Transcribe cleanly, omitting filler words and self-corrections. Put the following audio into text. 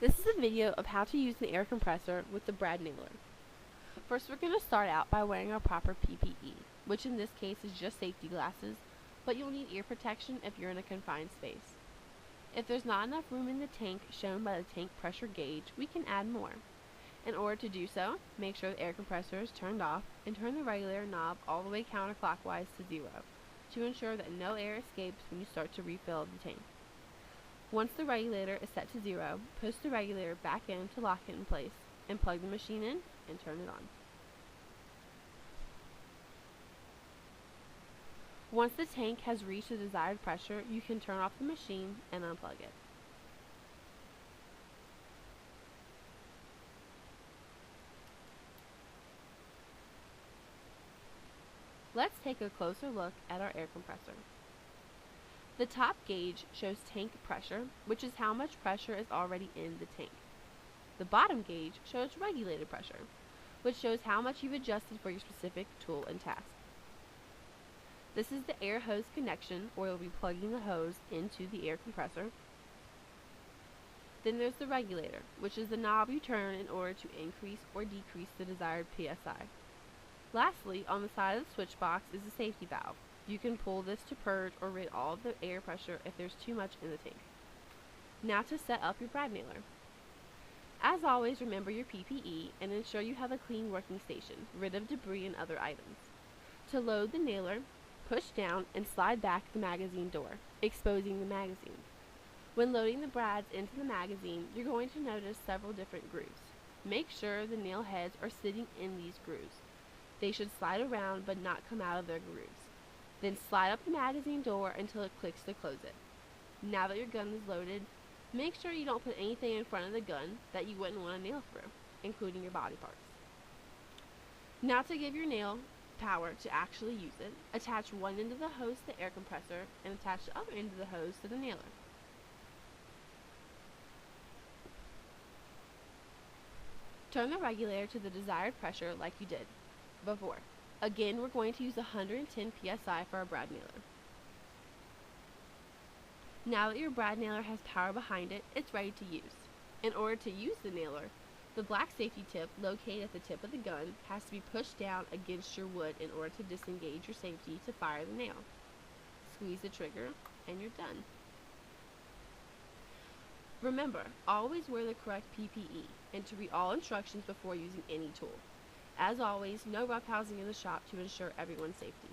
This is a video of how to use an air compressor with the brad nailer. First, we're going to start out by wearing our proper PPE, which in this case is just safety glasses, but you'll need ear protection if you're in a confined space. If there's not enough room in the tank shown by the tank pressure gauge, we can add more. In order to do so, make sure the air compressor is turned off and turn the regulator knob all the way counterclockwise to 0 to ensure that no air escapes when you start to refill the tank. Once the regulator is set to 0, push the regulator back in to lock it in place, and plug the machine in and turn it on. Once the tank has reached the desired pressure, you can turn off the machine and unplug it. Let's take a closer look at our air compressor. The top gauge shows tank pressure, which is how much pressure is already in the tank. The bottom gauge shows regulated pressure, which shows how much you've adjusted for your specific tool and task. This is the air hose connection, or you'll be plugging the hose into the air compressor. Then there's the regulator, which is the knob you turn in order to increase or decrease the desired PSI. Lastly, on the side of the switch box is the safety valve. You can pull this to purge or rid all of the air pressure if there's too much in the tank. Now to set up your brad nailer. As always, remember your PPE and ensure you have a clean working station, rid of debris and other items. To load the nailer, push down and slide back the magazine door, exposing the magazine. When loading the brads into the magazine, you're going to notice several different grooves. Make sure the nail heads are sitting in these grooves. They should slide around but not come out of their grooves. Then slide up the magazine door until it clicks to close it. Now that your gun is loaded, make sure you don't put anything in front of the gun that you wouldn't want to nail through, including your body parts. Now to give your nail power to actually use it, attach one end of the hose to the air compressor and attach the other end of the hose to the nailer. Turn the regulator to the desired pressure like you did before. Again, we're going to use 110 psi for our brad nailer. Now that your brad nailer has power behind it, it's ready to use. In order to use the nailer, the black safety tip located at the tip of the gun has to be pushed down against your wood in order to disengage your safety to fire the nail. Squeeze the trigger and you're done. Remember, always wear the correct PPE and to read all instructions before using any tool. As always, no roughhousing in the shop to ensure everyone's safety.